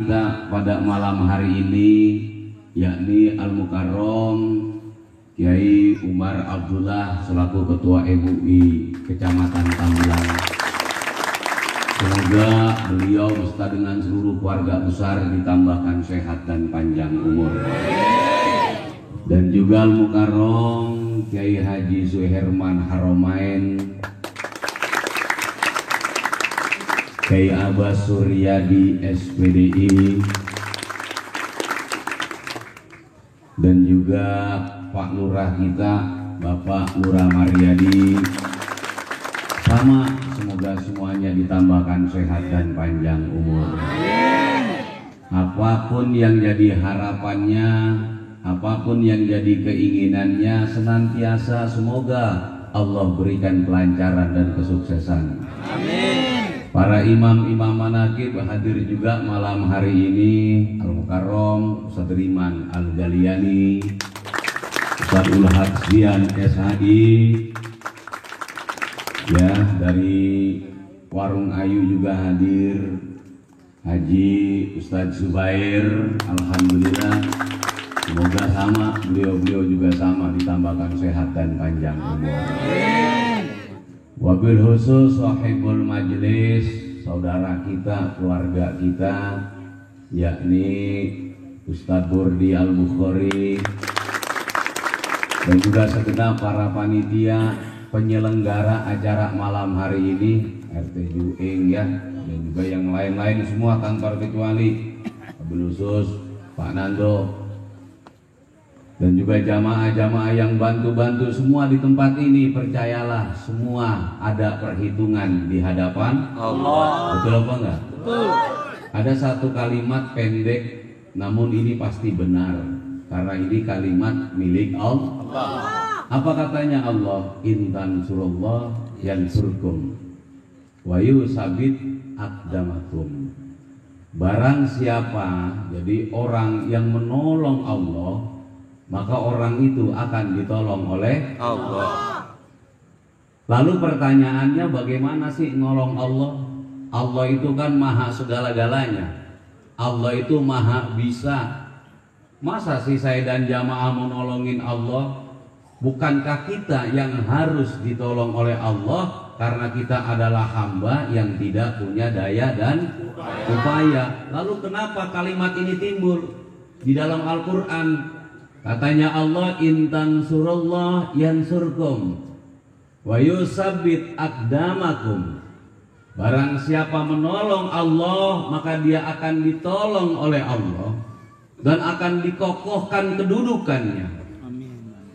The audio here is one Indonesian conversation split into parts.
Kita pada malam hari ini yakni Al-Mukarram Kiai Umar Abdullah selaku Ketua MUI Kecamatan Tambilang. Semoga beliau beserta dengan seluruh keluarga besar ditambahkan sehat dan panjang umur. Dan juga Al-Mukarram Kiai Haji Suherman Haromain, Kiai Abbas Suryadi SPDI, dan juga Pak Lurah kita Bapak Lurah Maryadi. Sama, semoga semuanya ditambahkan sehat dan panjang umur. Apapun yang jadi harapannya, apapun yang jadi keinginannya, senantiasa semoga Allah berikan kelancaran dan kesuksesan. Amin. Para imam-imam manaqib hadir juga malam hari ini, Al-Mukarram Ustaz Riman Al-Galiyani, Ustaz Ulhadzdian SHI, ya, dari Warung Ayu juga hadir, Haji Ustaz Zubair, alhamdulillah. Semoga sama, beliau juga sama ditambahkan sehat dan panjang umur. Wabil khusus sahibul majlis, saudara kita, keluarga kita, yakni Ustadz Burdi Al-Bukhari, dan juga segenap para panitia penyelenggara acara malam hari ini, RT Juing ya, dan juga yang lain-lain semua tanpa terkecuali, wabil khusus Pak Nando, dan juga jamaah-jamaah yang bantu-bantu semua di tempat ini. Percayalah, semua ada perhitungan di hadapan Allah. Betul apa enggak? Betul. Ada satu kalimat pendek, namun ini pasti benar, karena ini kalimat milik Allah. Apa katanya Allah? Intan surullah yansurkum wa yusabit aqdamakum. Barang siapa jadi orang yang menolong Allah, maka orang itu akan ditolong oleh Allah. Lalu pertanyaannya, bagaimana sih nolong Allah? Allah itu kan maha segala-galanya. Allah itu maha bisa. Masa sih saya dan jamaah menolongin Allah? Bukankah kita yang harus ditolong oleh Allah karena kita adalah hamba yang tidak punya daya dan upaya? Lalu kenapa kalimat ini timbul di dalam Al-Quran? Katanya Allah, intan surullah yansurkum wa yusabbit aqdamakum. Barang siapa menolong Allah, maka dia akan ditolong oleh Allah dan akan dikokohkan kedudukannya.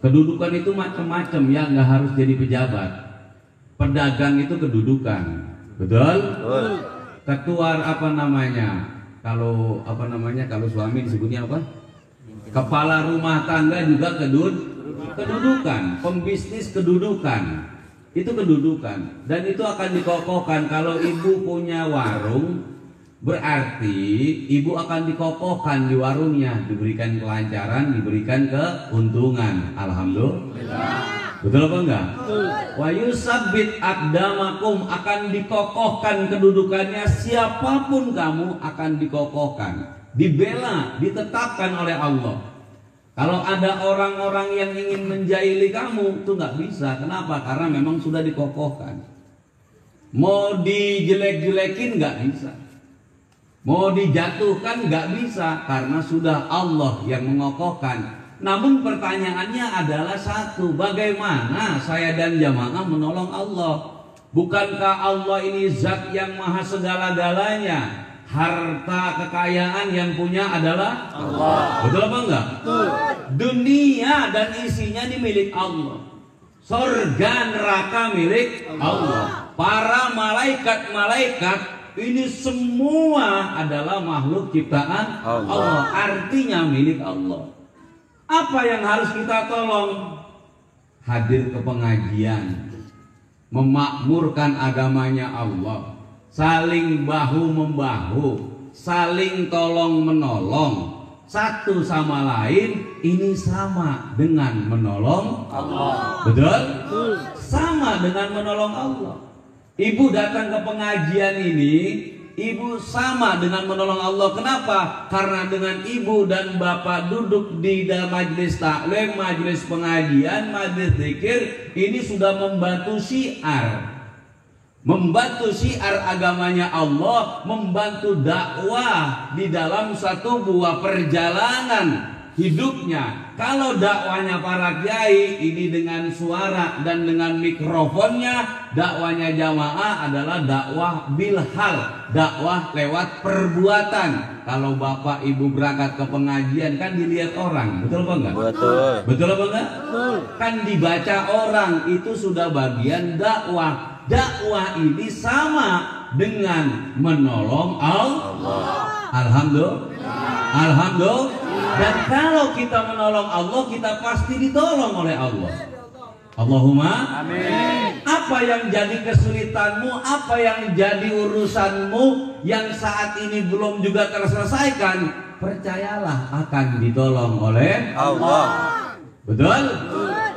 Kedudukan itu macam-macam ya, nggak harus jadi pejabat. Pedagang itu kedudukan, betul? Ketua apa namanya? Kalau suami disebutnya apa? Kepala rumah tangga juga kedudukan, pembisnis kedudukan, itu kedudukan, dan itu akan dikokohkan. Kalau ibu punya warung, berarti ibu akan dikokohkan di warungnya, diberikan kelancaran, diberikan keuntungan. Alhamdulillah. Betul apa enggak? Wa yusabbit aqdamakum, akan dikokohkan kedudukannya. Siapapun kamu akan dikokohkan, dibela, ditetapkan oleh Allah. Kalau ada orang-orang yang ingin menjahili kamu, itu nggak bisa. Kenapa? Karena memang sudah dikokohkan. Mau dijelek-jelekin nggak bisa, mau dijatuhkan nggak bisa, karena sudah Allah yang mengokohkan. Namun pertanyaannya adalah satu, bagaimana saya dan jamaah menolong Allah? Bukankah Allah ini zat yang maha segala-galanya? Harta kekayaan yang punya adalah Allah. Betul apa enggak? Betul. Dunia dan isinya ini milik Allah. Surga neraka milik Allah. Para malaikat-malaikat ini semua adalah makhluk ciptaan Allah. Artinya milik Allah. Apa yang harus kita tolong? Hadir ke pengajian, memakmurkan agamanya Allah, saling bahu-membahu, saling tolong-menolong satu sama lain. Ini sama dengan menolong Allah. Betul? Sama dengan menolong Allah. Ibu datang ke pengajian ini ibu sama dengan menolong Allah. Kenapa? Karena dengan ibu dan bapak duduk di dalam majelis taklim, majelis pengajian, majelis zikir, ini sudah membantu syiar. Membantu syiar agamanya Allah, membantu dakwah di dalam satu buah perjalanan hidupnya. Kalau dakwanya para kiai ini dengan suara dan dengan mikrofonnya, dakwanya jamaah adalah dakwah bilhal, dakwah lewat perbuatan. Kalau bapak ibu berangkat ke pengajian kan dilihat orang, betul apa enggak? Betul. Betul apa enggak? Betul. Kan dibaca orang, itu sudah bagian dakwah. Dakwah ini sama dengan menolong Allah. Alhamdulillah. Alhamdulillah. Dan kalau kita menolong Allah, kita pasti ditolong oleh Allah. Allahumma amin. Apa yang jadi kesulitanmu, apa yang jadi urusanmu yang saat ini belum juga terselesaikan, percayalah akan ditolong oleh Allah. Betul?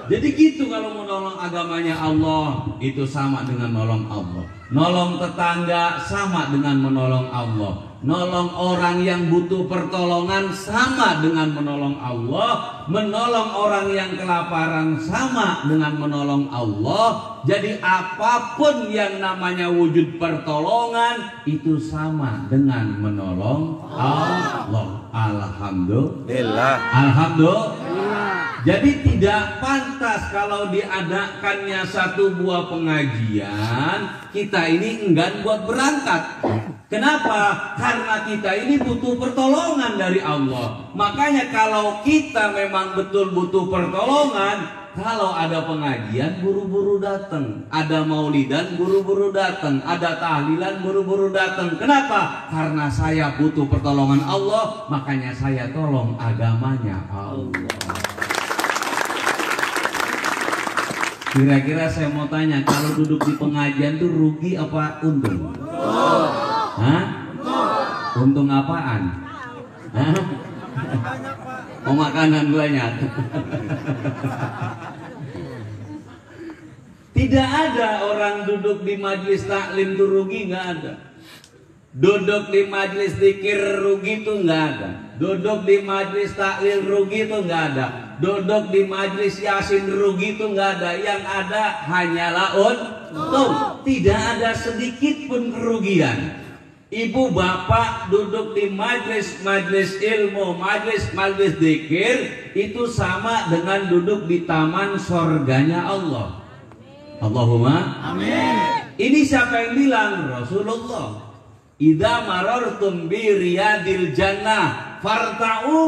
Jadi gitu, kalau menolong agamanya Allah itu sama dengan nolong Allah. Nolong tetangga sama dengan menolong Allah. Nolong orang yang butuh pertolongan sama dengan menolong Allah. Menolong orang yang kelaparan sama dengan menolong Allah. Jadi apapun yang namanya wujud pertolongan itu sama dengan menolong Allah. Alhamdulillah. Alhamdulillah. Jadi tidak pantas kalau diadakannya satu buah pengajian kita ini enggan buat berangkat. Kenapa? Karena kita ini butuh pertolongan dari Allah. Makanya kalau kita memang betul butuh pertolongan, kalau ada pengajian buru-buru datang, ada maulidan buru-buru datang, ada tahlilan buru-buru datang. Kenapa? Karena saya butuh pertolongan Allah, makanya saya tolong agamanya Allah. Kira-kira saya mau tanya, kalau duduk di pengajian tuh rugi apa untung? Hah? Untung apaan? Hah? Oh, makanan banyak. Tidak ada orang duduk di majelis taklim tuh rugi, nggak ada. Duduk di majelis zikir rugi tuh nggak ada. Duduk di majelis tahlil rugi tuh nggak ada. Duduk di majelis yasin rugi tuh nggak ada. Yang ada hanyalah untung. Tidak ada sedikit pun kerugian. Ibu bapak duduk di majelis ilmu, majelis zikir, itu sama dengan duduk di taman sorganya Allah. Allahumma amin. Ini siapa yang bilang? Rasulullah. Idza marartum bi riyadil jannah farta'u.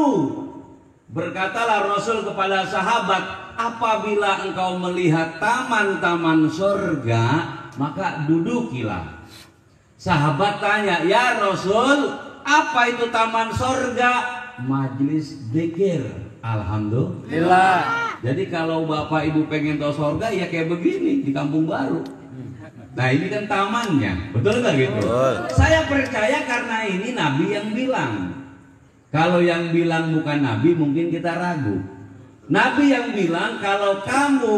Berkatalah Rasul kepada sahabat, apabila engkau melihat taman-taman surga, maka dudukilah. Sahabat tanya, ya Rasul, apa itu taman surga? Majelis zikir. Alhamdulillah. Jadi kalau bapak ibu pengen tahu surga, ya kayak begini di Kampung Baru. Nah ini kan tamannya, betul nggak gitu? Betul. Saya percaya karena ini Nabi yang bilang. Kalau yang bilang bukan Nabi mungkin kita ragu. Nabi yang bilang kalau kamu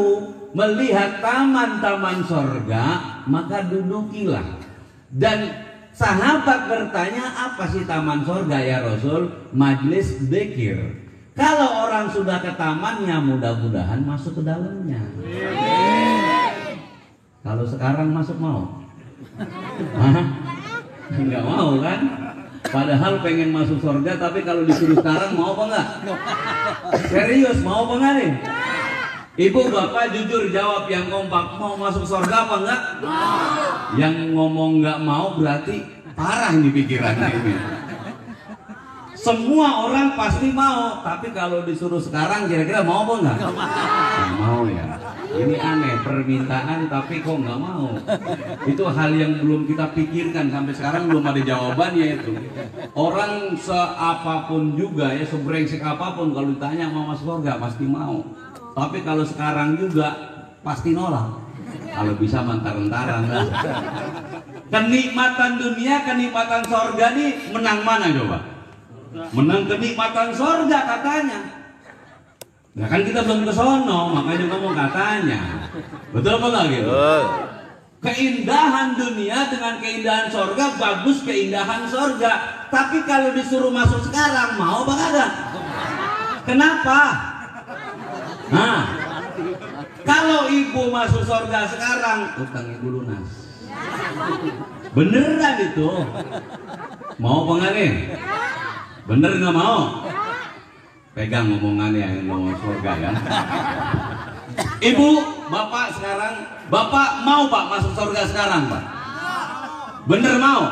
melihat taman-taman sorga maka dudukilah. Dan sahabat bertanya, apa sih taman sorga ya Rasul? Majelis zikir. Kalau orang sudah ke tamannya mudah-mudahan masuk ke dalamnya. Kalau sekarang masuk mau? Enggak mau kan? Padahal pengen masuk surga, tapi kalau disuruh sekarang mau apa enggak? Serius, mau apa enggak nih? Ibu bapak jujur jawab yang kompak, mau masuk surga apa enggak? Yang ngomong enggak mau berarti parah ini pikirannya ini. Semua orang pasti mau, tapi kalau disuruh sekarang kira-kira mau apa enggak? Nggak mau ya. Ini aneh, permintaan tapi kok nggak mau. Itu hal yang belum kita pikirkan sampai sekarang, belum ada jawabannya itu. Orang seapapun juga ya, sebrengsek apapun kalau ditanya mau masuk surga pasti mau. Tapi kalau sekarang juga pasti nolak. Kalau bisa mantar-entaran lah. Kenikmatan dunia, kenikmatan surga nih menang mana coba? Menang kenikmatan surga katanya. Nah kan kita belum ke sono, makanya ngomong katanya. Betul apa enggak gitu? Keindahan dunia dengan keindahan sorga, bagus keindahan sorga. Tapi kalau disuruh masuk sekarang, mau apa kagak? Kenapa? Nah, kalau ibu masuk sorga sekarang, utang ibu lunas. Beneran itu? Mau apa nggak nih? Bener nggak mau? Pegang ngomongannya yang mau sorga ya. Ibu, bapak sekarang, bapak mau pak masuk surga sekarang pak? Bener mau?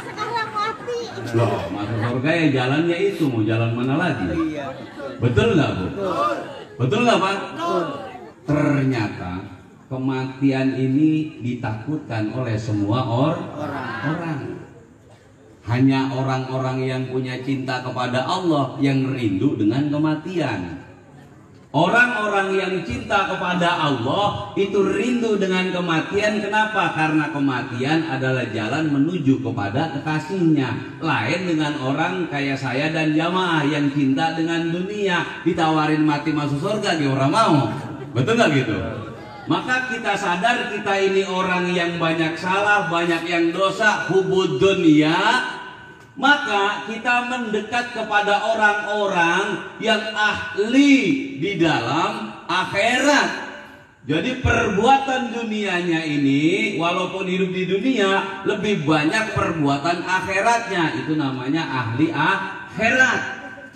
Sekarang mati. Loh, masuk surga ya jalannya itu, mau jalan mana lagi? Betul nggak bu? Betul nggak pak? Ternyata kematian ini ditakutkan oleh semua orang. Hanya orang-orang yang punya cinta kepada Allah yang rindu dengan kematian. Orang-orang yang cinta kepada Allah itu rindu dengan kematian. Kenapa? Karena kematian adalah jalan menuju kepada kekasihnya. Lain dengan orang kayak saya dan jamaah yang cinta dengan dunia. Ditawarin mati masuk surga, dia orang mau. Betul nggak gitu? Maka kita sadar kita ini orang yang banyak salah, banyak yang dosa, hubud dunia. Maka kita mendekat kepada orang-orang yang ahli di dalam akhirat. Jadi perbuatan dunianya ini, walaupun hidup di dunia, lebih banyak perbuatan akhiratnya. Itu namanya ahli akhirat.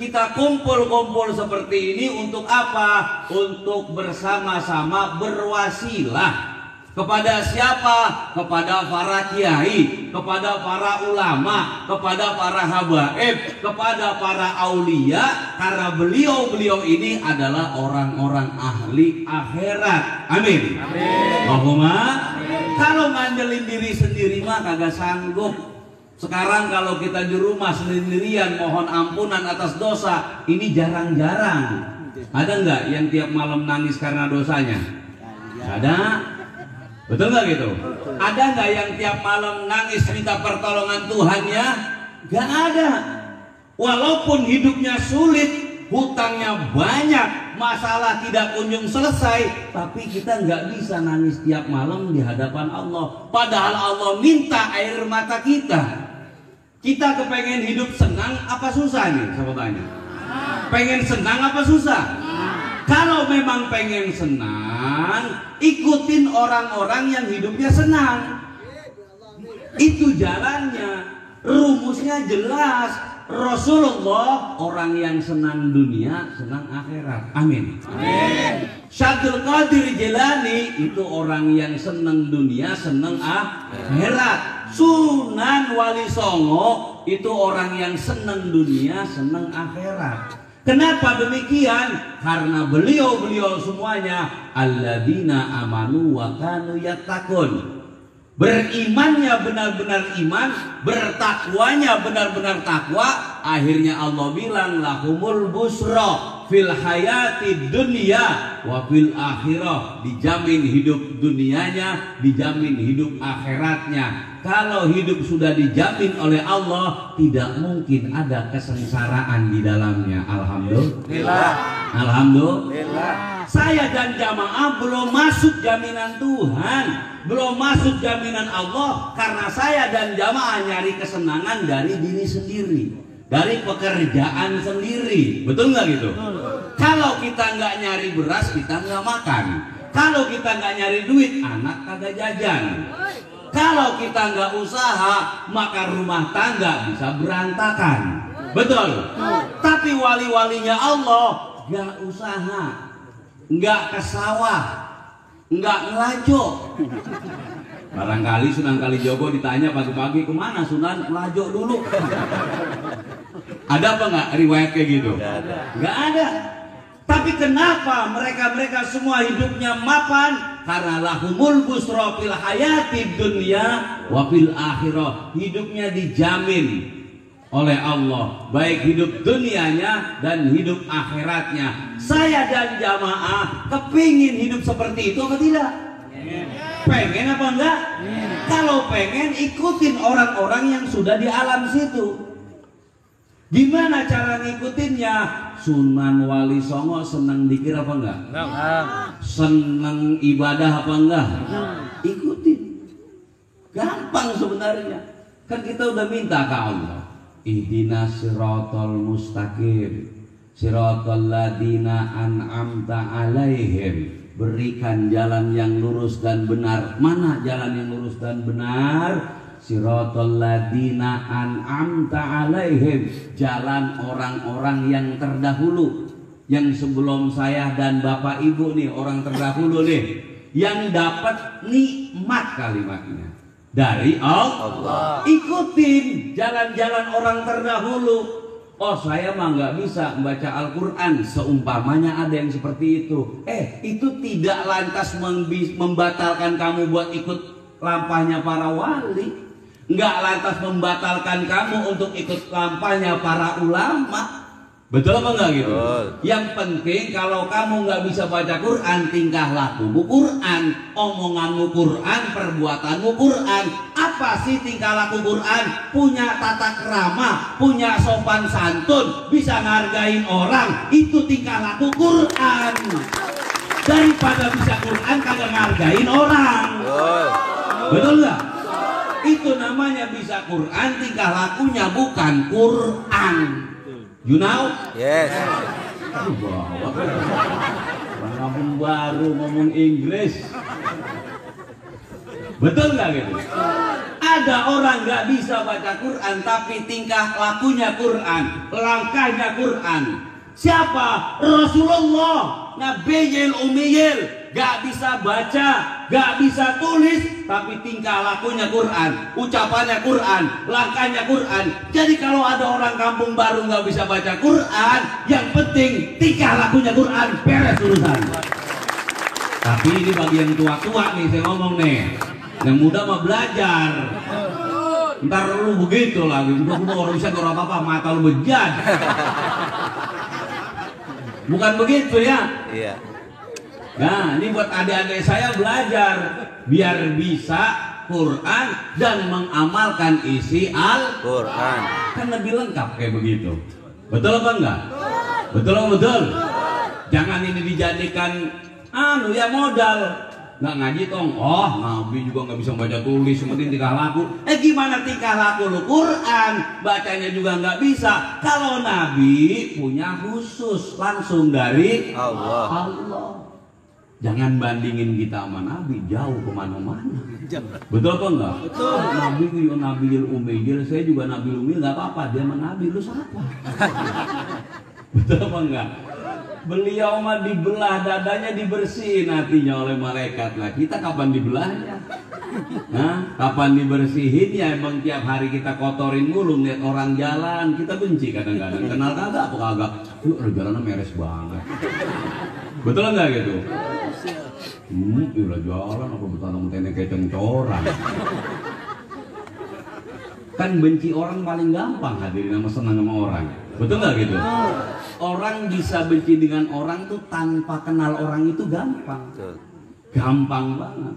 Kita kumpul-kumpul seperti ini untuk apa? Untuk bersama-sama berwasilah. Kepada siapa? Kepada para kiai, kepada para ulama, kepada para habaib, kepada para aulia. Karena beliau-beliau ini adalah orang-orang ahli akhirat. Amin. Allahumma. Kalau ngandelin diri sendiri mah kagak sanggup. Sekarang kalau kita di rumah sendirian mohon ampunan atas dosa, ini jarang-jarang. Ada nggak yang tiap malam nangis karena dosanya? Ada. Betul nggak gitu? Ada nggak yang tiap malam nangis minta pertolongan Tuhannya? Gak ada. Walaupun hidupnya sulit, hutangnya banyak, masalah tidak kunjung selesai, tapi kita nggak bisa nangis tiap malam di hadapan Allah. Padahal Allah minta air mata kita. Kita kepengen hidup senang apa susah nih? Saya tanya. Pengen senang apa susah? Kalau memang pengen senang, ikutin orang-orang yang hidupnya senang. Itu jalannya, rumusnya jelas. Rasulullah orang yang senang dunia, senang akhirat. Amin. Syabdul Qadir Jilani itu orang yang senang dunia, senang akhirat. Sunan Wali Songo itu orang yang senang dunia, senang akhirat. Kenapa demikian? Karena beliau-beliau semuanya alladzina amanu wa kanu yattaqun. Berimannya benar-benar iman, bertakwanya benar-benar takwa. Akhirnya Allah bilang lahumul busra fil hayati dunya wa fil akhirah. Dijamin hidup dunianya, dijamin hidup akhiratnya. Kalau hidup sudah dijamin oleh Allah, tidak mungkin ada kesengsaraan di dalamnya. Alhamdulillah. Alhamdulillah. Saya dan jamaah belum masuk jaminan Tuhan, belum masuk jaminan Allah, karena saya dan jamaah nyari kesenangan dari diri sendiri, dari pekerjaan sendiri. Betul nggak gitu? Kalau kita nggak nyari beras, kita nggak makan. Kalau kita nggak nyari duit, anak kagak jajan. Kalau kita nggak usaha, maka rumah tangga bisa berantakan. Betul. Tapi wali-walinya Allah nggak usaha, nggak ke sawah, nggak ngelajo. Barangkali Sunan Kalijogo ditanya pagi-pagi kemana Sunan, ngelajo dulu. Ada apa nggak riwayat kayak gitu? Nggak ada. Tapi kenapa mereka semua hidupnya mapan? Karena lahumul busra fil hayati dunya wa fil akhirah. Hidupnya dijamin oleh Allah, baik hidup dunianya dan hidup akhiratnya. Saya dan jamaah kepingin hidup seperti itu apa tidak? Pengen apa enggak? Kalau pengen, ikutin orang-orang yang sudah di alam situ. Gimana cara ngikutinnya? Sunan Wali Songo senang dikir apa enggak? Senang ibadah apa enggak? Ikutin. Gampang sebenarnya. Kan kita udah minta ke Allah. Ihdinas siratal mustaqim. Siratal ladina an'amta alaihim. Berikan jalan yang lurus dan benar. Mana jalan yang lurus dan benar? Siratal ladina an'amta alaihim, jalan orang-orang yang terdahulu, yang sebelum saya dan Bapak Ibu nih, orang terdahulu nih, yang dapat nikmat kalimatnya dari Allah. Ikutin jalan-jalan orang terdahulu. Oh, saya mah nggak bisa membaca Al-Quran, seumpamanya ada yang seperti itu. Itu tidak lantas membatalkan kamu buat ikut lampahnya para wali. Nggak lantas membatalkan kamu untuk ikut lampahnya para ulama. Betul apa enggak gitu? Yang penting kalau kamu nggak bisa baca Quran, tingkah lakumu Quran, omonganmu Quran, perbuatanmu Quran. Apa sih tingkah laku Quran? Punya tata krama, punya sopan santun, bisa ngargain orang, itu tingkah laku Quran. Daripada bisa Quran kagak ngargain orang. Betul nggak? Itu namanya bisa Quran, tingkah lakunya bukan Quran. You know? Yes. Orang kampung baru ngomong Inggris. Betul nggak gitu? Ada orang nggak bisa baca Quran tapi tingkah lakunya Quran, langkahnya Quran. Siapa? Rasulullah, Nabiyil Ummiyil, gak bisa baca, gak bisa tulis, tapi tingkah lakunya Quran, ucapannya Quran, langkahnya Quran. Jadi kalau ada orang kampung baru gak bisa baca Quran, yang penting tingkah lakunya Quran, beres urusan. Tapi ini bagi yang tua-tua nih saya ngomong nih, yang muda mah belajar. Ntar lu begitu lagi, udah orang bisa gak apa-apa, mata lu bejat. Bukan begitu ya? Iya. Nah, ini buat adik-adik saya belajar biar bisa Quran dan mengamalkan isi Al-Quran. Kan lebih lengkap kayak begitu. Betul apa enggak? Betul apa betul? Jangan ini dijadikan ya modal. Nggak ngaji tong, Nabi juga nggak bisa baca tulis, seperti tingkah laku. Gimana tingkah laku lu Quran, bacanya juga nggak bisa. Kalau Nabi punya khusus langsung dari Allah. Jangan bandingin kita sama Nabi, jauh kemana-mana. Betul apa enggak? Betul. Nabi itu Nabiyil Ummiyil, saya juga Nabiyil Ummiyil, nggak apa-apa. Dia sama Nabi, lu siapa? Betul apa enggak? Beliau mah dibelah dadanya, dibersihin hatinya oleh malaikat. Lah kita kapan dibelahnya? Kapan dibersihinnya? Emang tiap hari kita kotorin mulu, ngeliat orang jalan kita benci kadang-kadang. Kenal kagak apa kagak? Yuk jalannya meres banget. Betul enggak gitu? Udah jalan apa bertanam tenek kayak cengcoran. Kan benci orang paling gampang, hadirin, sama senang sama orang. Betul nggak gitu? Orang bisa benci dengan orang tuh tanpa kenal orang itu gampang. Gampang banget.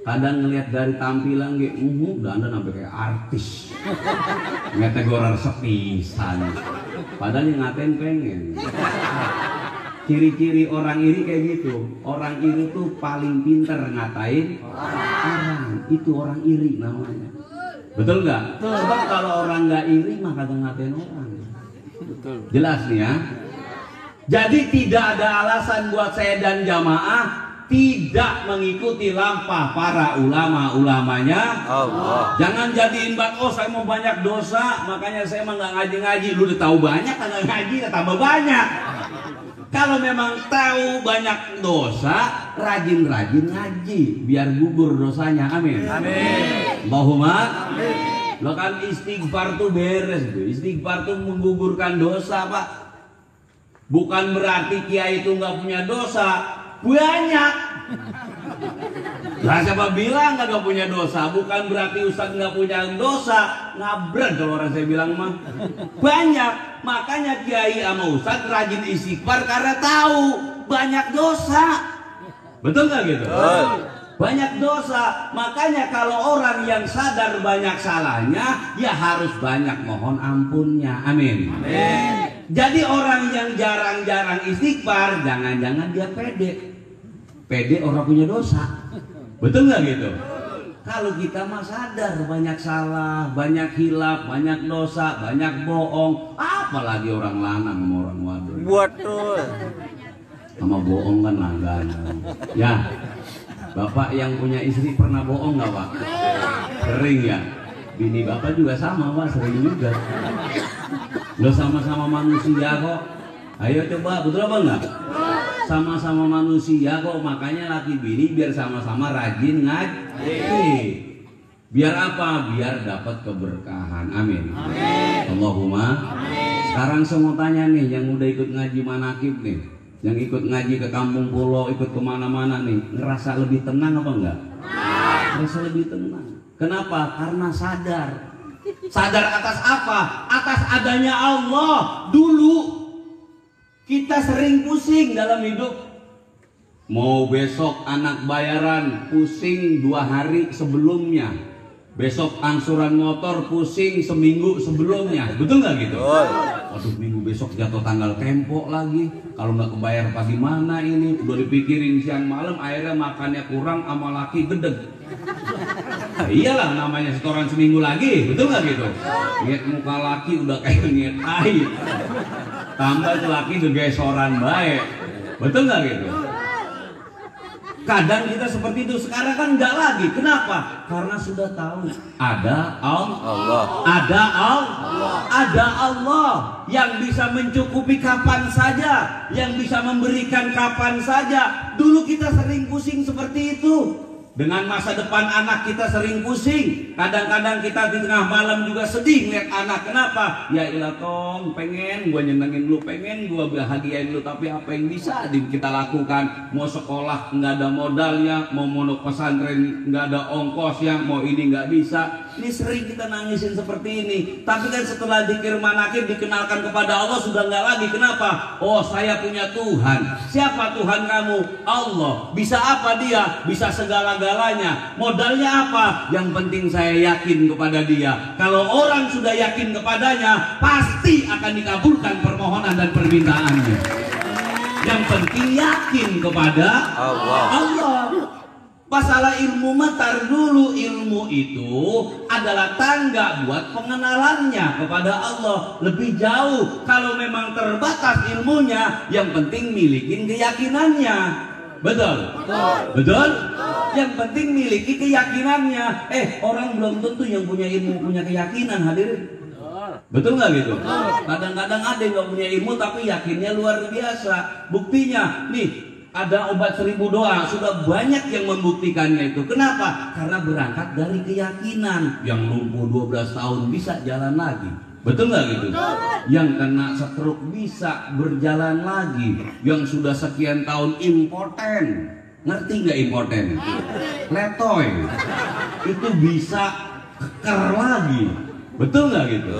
Kadang ngelihat dari tampilan udah Anda sampai kayak artis. Ngetegorar sepisan. Padahal yang ngatain pengen. Ciri-ciri orang iri kayak gitu. Orang iri tuh paling pinter ngatain orang. Itu orang iri namanya. Betul nggak? Sebab kalau orang nggak iri mah kagak ngatain orang. Betul. Jelas nih ya. Jadi tidak ada alasan buat saya dan jamaah tidak mengikuti lampah para ulama-ulamanya Allah. Jangan jadiin saya mau banyak dosa, makanya saya mah nggak ngaji-ngaji. Lu udah tahu banyak, kagak ngaji, tambah banyak. Kalau memang tahu banyak dosa, rajin-rajin ngaji biar gugur dosanya. Amin. Amin. Allahumma amin. Lo kan istighfar tuh beres tuh. Istighfar tuh menggugurkan dosa, Pak. Bukan berarti kiai itu nggak punya dosa. Banyak. Lah siapa bilang nggak punya dosa? Bukan berarti ustadz nggak punya dosa. Ngabrak kalau orang saya bilang mah. Banyak. Makanya kiai sama ustadz rajin istighfar karena tahu banyak dosa. Betul nggak gitu? banyak dosa. Makanya kalau orang yang sadar banyak salahnya, ya harus banyak mohon ampunnya. Amin. Amin. Jadi orang yang jarang-jarang istighfar, jangan-jangan dia pede. Pede orang punya dosa. Betul nggak gitu? Kalau kita mah sadar banyak salah, banyak hilaf, banyak dosa, banyak bohong, apalagi orang lanang sama orang wadon. Betul. Sama bohong kan langganan. Ya, Bapak yang punya istri pernah bohong nggak Pak? Sering ya. Bini Bapak juga sama Pak, sering juga. Lo sama-sama manusia kok. Ayo coba, betul apa enggak? Sama-sama manusia kok, makanya laki bini biar sama-sama rajin ngaji. Biar apa? Biar dapat keberkahan. Amin. Amin. Allahumma. Amin. Sekarang saya mau tanya nih, yang udah ikut ngaji manakib nih, yang ikut ngaji ke kampung pulau, ikut kemana-mana nih, ngerasa lebih tenang apa enggak? Ngerasa lebih tenang. Kenapa? Karena sadar. Sadar atas apa? Atas adanya Allah. Dulu kita sering pusing dalam hidup. Mau besok anak bayaran, pusing 2 hari sebelumnya. Besok angsuran motor, pusing seminggu sebelumnya. Betul nggak gitu? Waduh, minggu besok jatuh tanggal tempo lagi. Kalau nggak kebayar apa gimana ini? Udah dipikirin siang malam, akhirnya makannya kurang sama laki gedeg. Nah, iyalah namanya setoran seminggu lagi. Betul nggak gitu? Lihat muka laki udah kayak niat air. Tambah itu laki gegesoran baik. Betul nggak gitu? Kadang kita seperti itu. Sekarang kan enggak lagi. Kenapa? Karena sudah tahu ada Allah. Ada Allah. Ada Allah yang bisa mencukupi kapan saja, yang bisa memberikan kapan saja. Dulu kita sering pusing seperti itu. Dengan masa depan anak kita sering pusing. Kadang-kadang kita di tengah malam juga sedih lihat anak. Kenapa? Ya ilah Tong, pengen gua nyenengin lu, pengen gua bahagiain lu, tapi apa yang bisa kita lakukan? Mau sekolah nggak ada modalnya, mau mondok pesantren nggak ada ongkosnya, mau ini nggak bisa. Ini sering kita nangisin seperti ini. Tapi kan setelah dzikir manakib dikenalkan kepada Allah sudah nggak lagi. Kenapa? Oh, saya punya Tuhan. Siapa Tuhan kamu? Allah. Bisa apa dia? Bisa segala-galanya. Modalnya apa? Yang penting saya yakin kepada dia. Kalau orang sudah yakin kepadanya, pasti akan dikabulkan permohonan dan permintaannya. Yang penting yakin kepada Allah. Masalah ilmu matar dulu, ilmu itu adalah tangga buat pengenalannya kepada Allah lebih jauh. Kalau memang terbatas ilmunya, yang penting milikin keyakinannya. Betul? Betul? Yang penting miliki keyakinannya. Orang belum tentu yang punya ilmu punya keyakinan, hadirin. Betul nggak gitu? Kadang-kadang ada yang nggak punya ilmu tapi yakinnya luar biasa. Buktinya, nih. Ada obat 1000 doa, sudah banyak yang membuktikannya itu. Kenapa? Karena berangkat dari keyakinan. Yang lumpuh 12 tahun bisa jalan lagi. Betul nggak gitu? Yang kena stroke bisa berjalan lagi. Yang sudah sekian tahun impoten, ngerti nggak impoten? Letoy. Itu bisa keker lagi. Betul nggak gitu?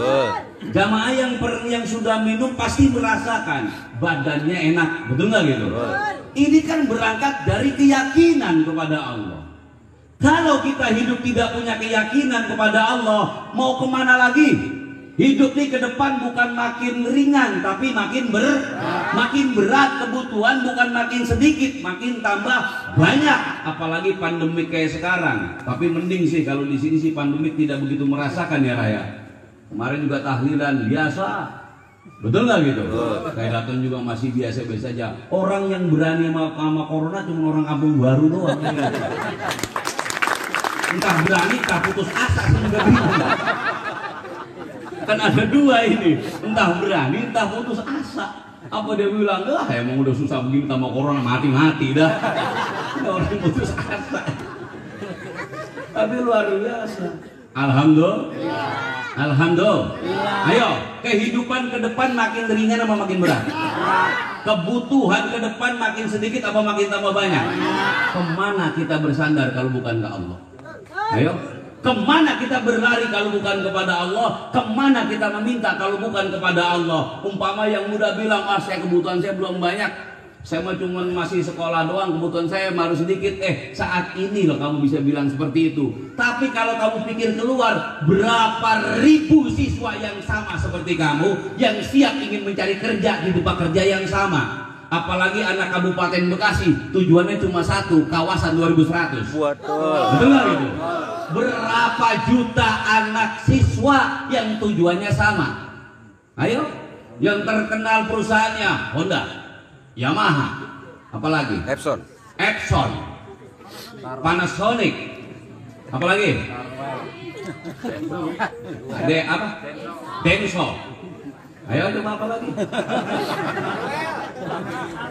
Jamaah yang sudah minum pasti merasakan badannya enak. Betul nggak gitu? Ini kan berangkat dari keyakinan kepada Allah. Kalau kita hidup tidak punya keyakinan kepada Allah, mau kemana lagi? Hidup ini ke depan bukan makin ringan, tapi makin berat kebutuhan, bukan makin sedikit, makin tambah banyak. Apalagi pandemi kayak sekarang. Tapi mending sih kalau di sini sih pandemi tidak begitu merasakan ya Raya. Kemarin juga tahlilan biasa. Betul nggak gitu? Kayak Daton juga masih biasa-biasa aja. Orang yang berani sama corona cuma orang kampung baru doang. Entah berani, entah putus asa juga bingung. Kan ada dua ini, entah berani, entah putus asa. Apa dia bilang, emang udah susah begini sama corona, mati-mati dah. Orang putus asa. Tapi luar biasa. Alhamdulillah. Alhamdulillah. Ayo, kehidupan ke depan makin ringan apa makin berat? Kebutuhan ke depan makin sedikit apa makin tambah banyak? Kemana kita bersandar kalau bukan ke Allah? Ayo, kemana kita berlari kalau bukan kepada Allah? Kemana kita meminta kalau bukan kepada Allah? Umpama yang muda bilang, saya kebutuhan saya belum banyak. Saya mah cuma masih sekolah doang, kebutuhan saya baru sedikit. Saat ini loh kamu bisa bilang seperti itu. Tapi kalau kamu pikir keluar, berapa ribu siswa yang sama seperti kamu yang siap ingin mencari kerja di tempat kerja yang sama. Apalagi anak Kabupaten Bekasi, tujuannya cuma satu, kawasan 2100. Betul nggak gitu? Berapa juta anak siswa yang tujuannya sama? Ayo, yang terkenal perusahaannya Honda, Yamaha, apalagi? Epson, Panasonic, apalagi? Ada apa? Denso. Ayo coba apa lagi?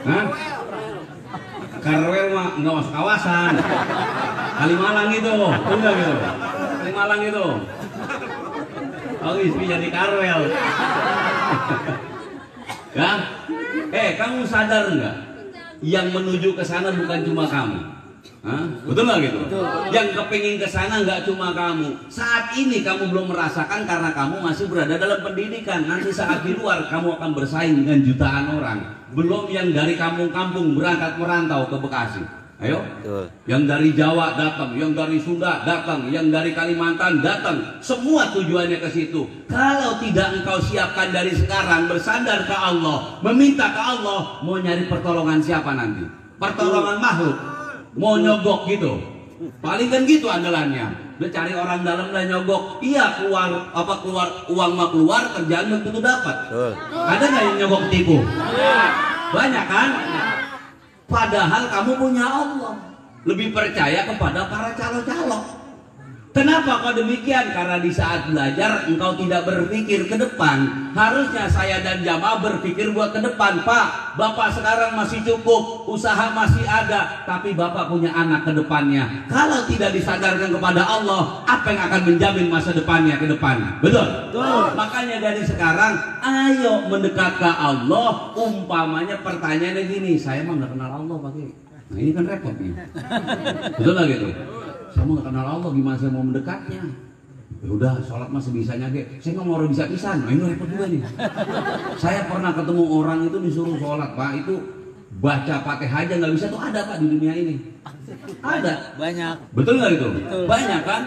Hah? Karwel mah nggak masuk kawasan. Kalimalang itu, enggak gitu. Kalimalang itu. Oh, istri jadi Karwel. Ya? Kamu sadar nggak? Yang menuju ke sana bukan cuma kamu. Hah? Betul nggak gitu? Betul. Yang kepingin ke sana nggak cuma kamu. Saat ini kamu belum merasakan karena kamu masih berada dalam pendidikan. Nanti saat di luar kamu akan bersaing dengan jutaan orang. Belum yang dari kampung-kampung berangkat merantau ke Bekasi. Ayo, yang dari Jawa datang, yang dari Sunda datang, yang dari Kalimantan datang, semua tujuannya ke situ. Kalau tidak engkau siapkan dari sekarang, bersandar ke Allah, meminta ke Allah, mau nyari pertolongan siapa nanti? Pertolongan makhluk, mau nyogok gitu. Paling kan gitu andalannya. Udah cari orang dalam dan nyogok. Iya, keluar uang mah keluar, kerjaan belum tentu dapat. Ada nggak yang nyogok tipu? Banyak kan? Padahal kamu punya Allah. Lebih percaya kepada para calo-calo. Kenapa kok demikian? Karena di saat belajar engkau tidak berpikir ke depan. Harusnya saya dan jamaah berpikir buat ke depan. Pak, Bapak sekarang masih cukup, usaha masih ada, tapi Bapak punya anak ke depannya. Kalau tidak disadarkan kepada Allah, apa yang akan menjamin masa depannya ke depan? Betul? Betul. Makanya dari sekarang, ayo mendekat ke Allah. Umpamanya pertanyaannya gini, saya mah nggak kenal Allah pakai. Nah ini kan repot nih. Betul nggak gitu? Saya mau kenal Allah, gimana saya mau mendekatnya? Ya udah, sholat mah sebisanya ge. Saya nggak mau orang bisa pisan. Nah, ini repot juga nih. Saya pernah ketemu orang itu disuruh sholat, Pak. Itu baca Fatihah aja nggak bisa tuh, ada Pak di dunia ini. Ada. Banyak. Betul nggak itu? Betul. Banyak kan?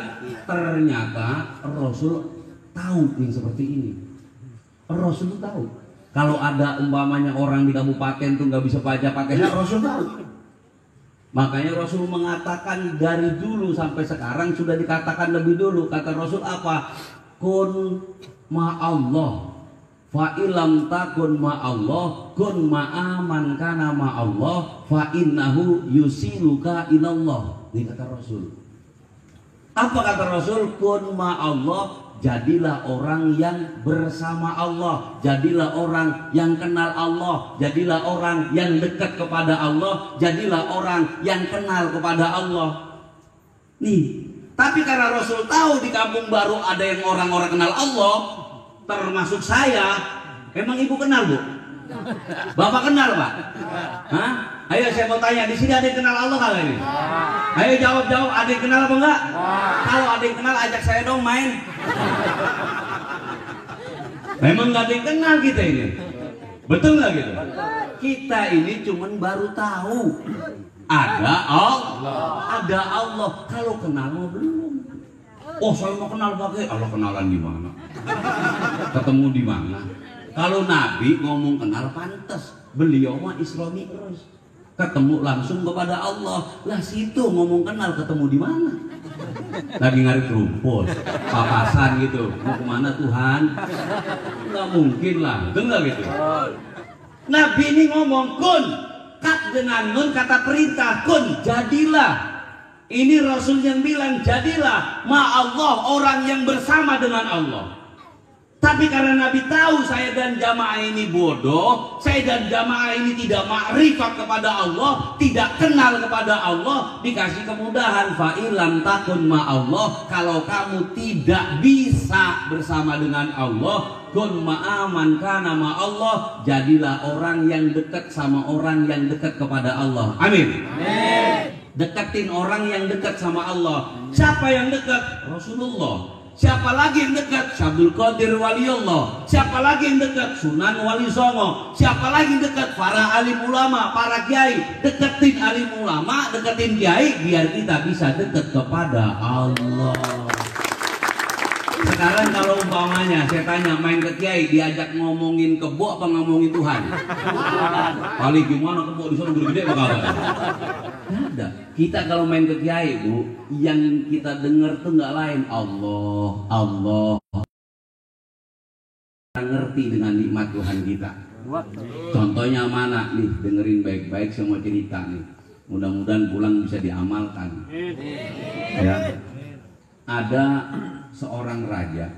Ternyata Rasul tahu yang seperti ini. Rasul tuh tahu. Kalau ada umpamanya orang di kabupaten tuh nggak bisa baca Fatihah, Rasul tahu. Makanya Rasul mengatakan dari dulu sampai sekarang sudah dikatakan lebih dulu. Kata Rasul apa? Kun ma'allah fa ilam takun ma'allah kun ma'aman kana ma'allah fa innahu yusiluka ilallah. Ini kata Rasul. Apa kata Rasul? Kun ma'allah, jadilah orang yang bersama Allah, jadilah orang yang kenal Allah, jadilah orang yang dekat kepada Allah, jadilah orang yang kenal kepada Allah. Nih, tapi karena Rasul tahu di kampung baru ada yang orang-orang kenal Allah, termasuk saya. Emang ibu kenal, Bu? Bapak kenal, Pak? Hah? Ayo saya mau tanya, di sini ada yang kenal Allah kali ini? Ayo jawab, ada yang kenal apa enggak? Kalau ada yang kenal ajak saya dong main. Memang nggak ada yang kenal kita ini. Betul nggak gitu? Kita ini cuman baru tahu ada Allah. Kalau kenal mau belum. Oh saya mau kenal pakai Allah, kenalan di mana? Ketemu di mana? Kalau Nabi ngomong kenal pantas, beliau mah Isra Mi'raj, ketemu langsung kepada Allah. Lah situ ngomong kenal ketemu di mana? Lagi ngarit rumput, papasan gitu. Mau kemana Tuhan? Nggak mungkin lah, betul nggak gitu? Nabi ini ngomong kun, kat dengan nun kata perintah, kun jadilah. Ini Rasul yang bilang jadilah ma Allah, orang yang bersama dengan Allah. Tapi karena Nabi tahu saya dan jamaah ini bodoh, saya dan jamaah ini tidak makrifat kepada Allah, tidak kenal kepada Allah, dikasih kemudahan fa'ilam takun ma'allah. Kalau kamu tidak bisa bersama dengan Allah, kun ma'aman kana ma'allah, jadilah orang yang dekat sama orang yang dekat kepada Allah. Amin. Deketin orang yang dekat sama Allah. Siapa yang dekat? Rasulullah. Siapa lagi yang dekat? Syabdul Qadir Waliullah. Siapa lagi yang dekat? Sunan Wali Songo. Siapa lagi yang dekat? Para alim ulama, para kiai. Deketin alim ulama, deketin kiai, biar kita bisa dekat kepada Allah. Sekarang kalau umpamanya saya tanya main ke kiai, diajak ngomongin kebo apa ngomongin Tuhan? Kali gimana kebo di sana gede-gede apa kabar? Ada. Kita kalau main ke kiai, Bu, yang kita dengar tuh nggak lain Allah, Allah. Kita ngerti dengan nikmat Tuhan kita. Contohnya mana nih? Dengerin baik-baik semua cerita nih. Mudah-mudahan pulang bisa diamalkan. Ya. Ada seorang raja.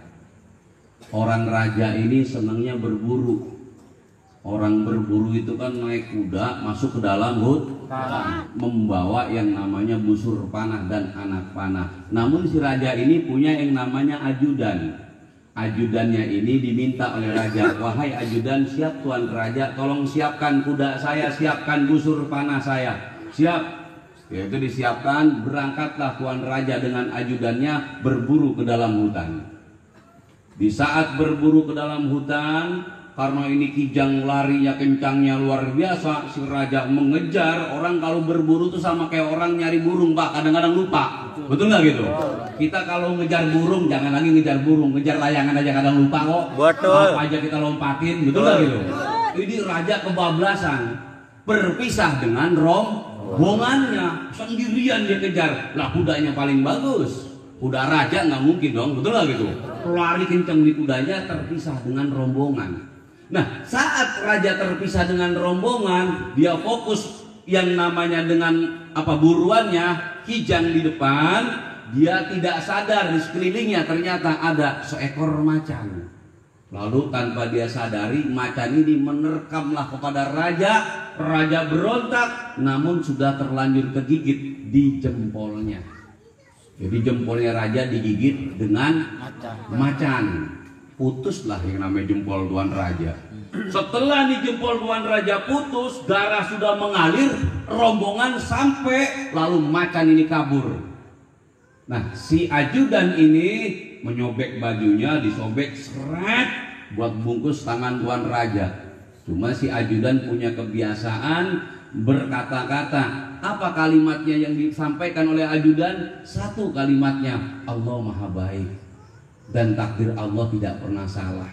Orang raja ini senangnya berburu. Orang berburu itu kan naik kuda masuk ke dalam hutan, membawa yang namanya busur panah dan anak panah. Namun si raja ini punya yang namanya ajudan. Ajudannya ini diminta oleh raja, wahai ajudan, siap tuan raja, tolong siapkan kuda saya, siapkan busur panah saya. Siap. Yaitu disiapkan, berangkatlah tuan raja dengan ajudannya berburu ke dalam hutan. Di saat berburu ke dalam hutan, karena ini kijang larinya kencangnya luar biasa, si raja mengejar. Orang kalau berburu tuh sama kayak orang nyari burung, Pak, kadang-kadang lupa. Betul nggak gitu? Kita kalau ngejar burung, jangan lagi ngejar burung, ngejar layangan aja kadang lupa kok. Betul. Apa aja kita lompatin, betul nggak gitu? Ini raja kebablasan, berpisah dengan rombongannya, sendirian dia kejar. Lah kudanya paling bagus, kuda raja nggak mungkin dong, betul nggak gitu? Lari kenceng di kudanya, terpisah dengan rombongan. Nah, saat raja terpisah dengan rombongan, dia fokus yang namanya dengan buruannya, kijang di depan, dia tidak sadar di sekelilingnya ternyata ada seekor macan. Lalu tanpa dia sadari, macan ini menerkamlah kepada raja. Raja berontak, namun sudah terlanjur kegigit di jempolnya. Jadi jempolnya raja digigit dengan macan. Putuslah yang namanya jempol tuan raja. Setelah di jempol tuan raja putus, darah sudah mengalir, rombongan sampai, lalu macan ini kabur. Nah, si ajudan ini menyobek bajunya, disobek seret buat bungkus tangan tuan raja. Cuma si ajudan punya kebiasaan berkata-kata. Apa kalimatnya yang disampaikan oleh ajudan? Satu kalimatnya, Allah Maha Baik dan takdir Allah tidak pernah salah.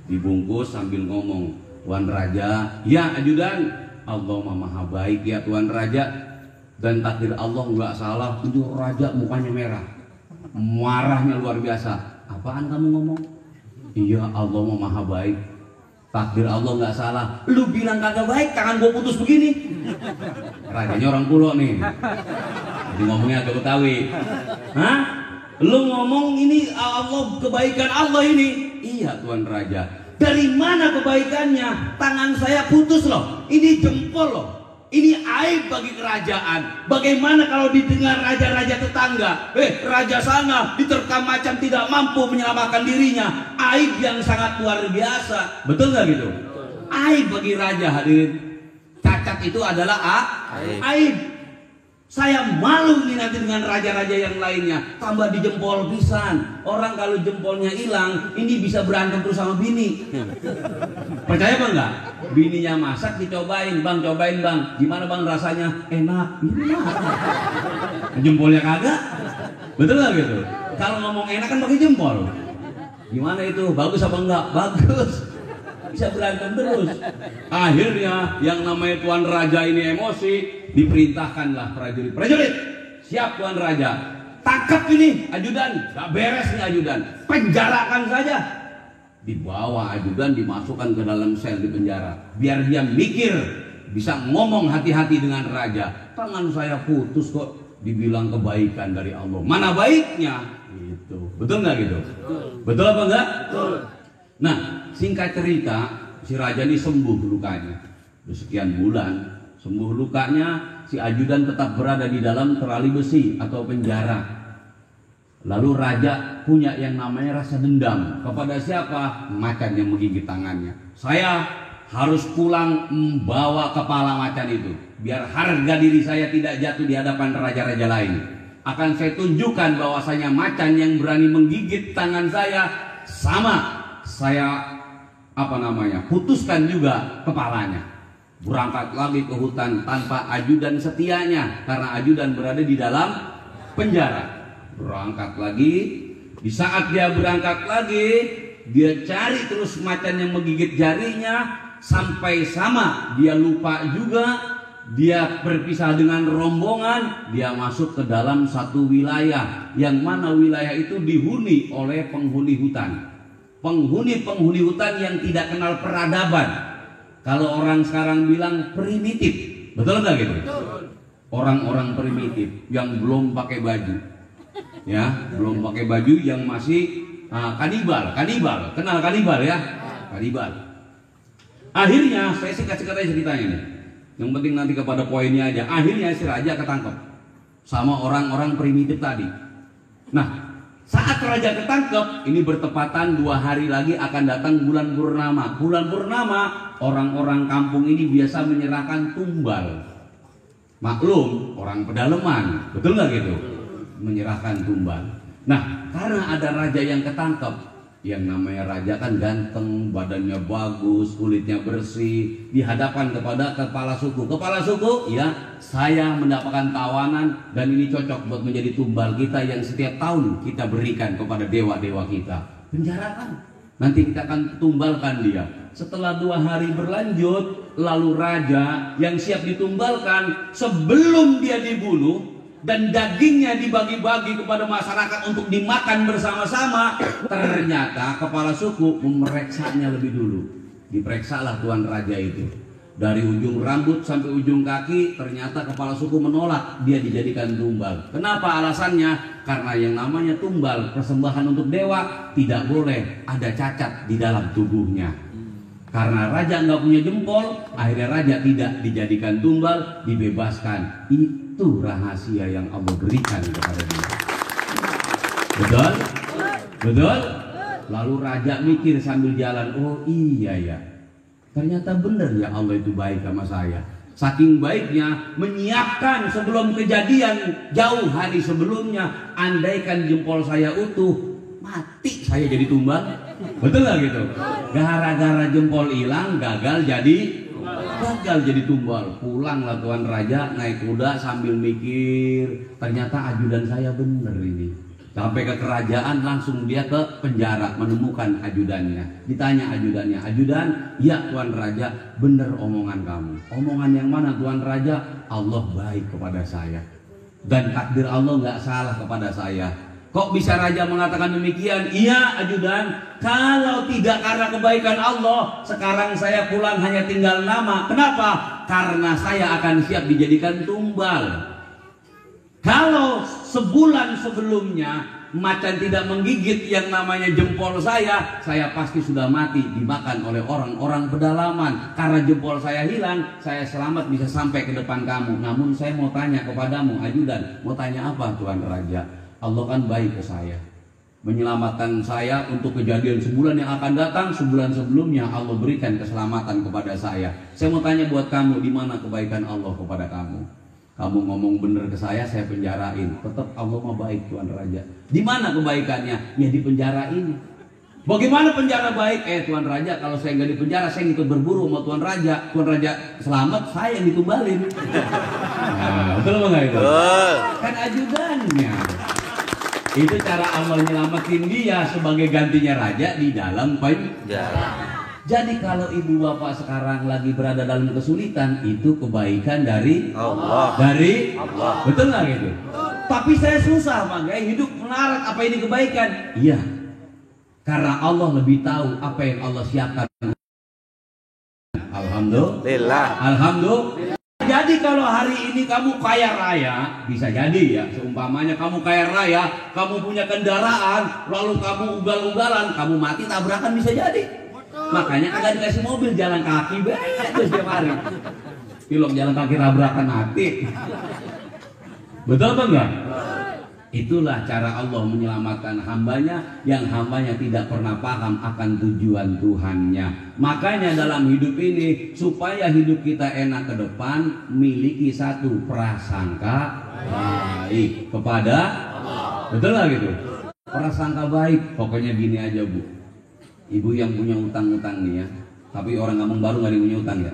Dibungkus sambil ngomong, tuan raja, ya ajudan, Allah Maha Baik ya tuan raja, dan takdir Allah nggak salah. Itu raja mukanya merah, marahnya luar biasa. Apaan kamu ngomong? Iya, Allah Maha Baik, takdir Allah nggak salah. Lu bilang kagak baik, tangan gua putus begini. Rajanya orang Pulau nih, jadi ngomongnya agak Betawi. Hah? Lu ngomong ini Allah, kebaikan Allah ini. Iya tuan raja. Dari mana kebaikannya? Tangan saya putus loh. Ini jempol loh. Ini aib bagi kerajaan. Bagaimana kalau didengar raja-raja tetangga? Raja sana diterkam macan tidak mampu menyelamatkan dirinya. Aib yang sangat luar biasa. Betul nggak gitu? Aib bagi raja, hadirin. Cacat itu adalah aib. Saya malu nih nanti dengan raja-raja yang lainnya. Tambah di jempol pisan. Orang kalau jempolnya hilang, ini bisa berantem terus sama bini. Percaya apa enggak? Bininya masak dicobain, bang, cobain bang. Gimana bang rasanya? Enak. Jempolnya kagak. Betul nggak gitu? Kalau ngomong enak kan pakai jempol. Gimana itu? Bagus apa enggak? Bagus. Bisa berantem terus. Akhirnya yang namanya tuan raja ini emosi, diperintahkanlah prajurit, siap tuan raja, tangkap ini ajudan, gak beres nih ajudan, penjarakan saja. Dibawa ajudan, dimasukkan ke dalam sel di penjara, biar dia mikir, bisa ngomong hati-hati dengan raja. Tangan saya putus kok, dibilang kebaikan dari Allah. Mana baiknya? Gitu. Betul nggak gitu? Betul apa enggak? Betul. Nah, singkat cerita, si raja ini sembuh lukanya. Udah sekian bulan, sembuh lukanya, si ajudan tetap berada di dalam terali besi atau penjara. Lalu raja punya yang namanya rasa dendam. Kepada siapa? Macan yang menggigit tangannya. Saya harus pulang membawa kepala macan itu, biar harga diri saya tidak jatuh di hadapan raja-raja lain. akan saya tunjukkan bahwasanya macan yang berani menggigit tangan saya sama saya putuskan juga kepalanya. Berangkat lagi ke hutan tanpa ajudan setianya karena ajudan berada di dalam penjara. Berangkat lagi, di saat dia berangkat lagi, dia cari terus macan yang menggigit jarinya sampai sama, dia lupa juga. Dia berpisah dengan rombongan, dia masuk ke dalam satu wilayah, yang mana wilayah itu dihuni oleh penghuni hutan. Penghuni hutan yang tidak kenal peradaban. Kalau orang sekarang bilang primitif, betul nggak gitu? Orang-orang primitif yang belum pakai baju, ya, belum pakai baju, yang masih kanibal. Kenal kanibal ya? Kanibal. Akhirnya saya singkat aja ceritanya ini. Yang penting nanti kepada poinnya aja. Akhirnya si raja ketangkep sama orang-orang primitif tadi. Nah, saat raja ketangkep, ini bertepatan 2 hari lagi akan datang bulan purnama. Bulan purnama, orang-orang kampung ini biasa menyerahkan tumbal. Maklum, orang pedalaman, betul nggak gitu? Menyerahkan tumbal. Nah, karena ada raja yang ketangkep, yang namanya raja kan ganteng, badannya bagus, kulitnya bersih, dihadapkan kepada kepala suku. Kepala suku, ya, saya mendapatkan tawanan dan ini cocok buat menjadi tumbal kita yang setiap tahun kita berikan kepada dewa-dewa kita. Penjarakan, nanti kita akan tumbalkan dia. Setelah 2 hari berlanjut, lalu raja yang siap ditumbalkan, sebelum dia dibunuh dan dagingnya dibagi-bagi kepada masyarakat untuk dimakan bersama-sama, ternyata kepala suku memeriksanya lebih dulu. Diperiksalah tuan raja itu, dari ujung rambut sampai ujung kaki, ternyata kepala suku menolak dia dijadikan tumbal. Kenapa alasannya? Karena yang namanya tumbal, persembahan untuk dewa, tidak boleh ada cacat di dalam tubuhnya. Karena raja nggak punya jempol, akhirnya raja tidak dijadikan tumbal, dibebaskan. Itu rahasia yang Allah berikan kepada dia. Betul? Betul? Lalu raja mikir sambil jalan, oh iya ya, ternyata benar ya Allah itu baik sama saya. Saking baiknya menyiapkan sebelum kejadian jauh hari sebelumnya, andaikan jempol saya utuh, mati saya jadi tumbal. Betul nggak gitu? Gara-gara jempol hilang, gagal jadi tumbal. Pulanglah tuan raja naik kuda sambil mikir, ternyata ajudan saya bener ini. Sampai ke kerajaan, langsung dia ke penjara menemukan ajudannya. Ditanya ajudannya, ajudan, ya tuan raja, bener omongan kamu. Omongan yang mana tuan raja? Allah baik kepada saya dan takdir Allah nggak salah kepada saya. Kok bisa raja mengatakan demikian? Iya ajudan, kalau tidak karena kebaikan Allah, sekarang saya pulang hanya tinggal nama. Kenapa? Karena saya akan siap dijadikan tumbal. Kalau sebulan sebelumnya macan tidak menggigit yang namanya jempol saya pasti sudah mati dimakan oleh orang-orang pedalaman. Karena jempol saya hilang, saya selamat bisa sampai ke depan kamu. Namun saya mau tanya kepadamu ajudan, mau tanya apa tuan raja? Allah kan baik ke saya, menyelamatkan saya untuk kejadian sebulan yang akan datang. Sebulan sebelumnya Allah berikan keselamatan kepada saya. Saya mau tanya buat kamu, di mana kebaikan Allah kepada kamu? Kamu ngomong bener ke saya penjarain. Tetap Allah mah baik tuan raja. Di mana kebaikannya? Ya di penjara ini. Bagaimana penjara baik? Tuan raja, kalau saya nggak di penjara, saya ikut berburu sama tuan raja. Tuan raja selamat, saya yang ditumbalin. Nah, betul nggak itu? Kan ajudannya. Itu cara Allah nyelamatin dia sebagai gantinya raja di dalam penjara. Jadi kalau ibu bapak sekarang lagi berada dalam kesulitan, itu kebaikan dari Allah. Dari Allah. Betul nggak gitu? Tapi saya susah Pak, hidup melarat, apa ini kebaikan? Iya. Karena Allah lebih tahu apa yang Allah siapkan. Alhamdulillah. Alhamdulillah. Jadi kalau hari ini kamu kaya raya, bisa jadi ya, seumpamanya kamu kaya raya, kamu punya kendaraan, lalu kamu ugal-ugalan, kamu mati tabrakan, bisa jadi. Makanya kagak dikasih mobil, jalan kaki terus setiap hari. Pilok jalan kaki tabrakan mati. Betul atau enggak? Itulah cara Allah menyelamatkan hambanya yang hambanya tidak pernah paham akan tujuan Tuhannya. Makanya dalam hidup ini supaya hidup kita enak ke depan, miliki satu prasangka baik kepada Allah. Betul lah gitu. Prasangka baik. Pokoknya gini aja Bu, ibu yang punya utang-utang nih ya, tapi orang kampung baru nggak ada yang punya utang ya.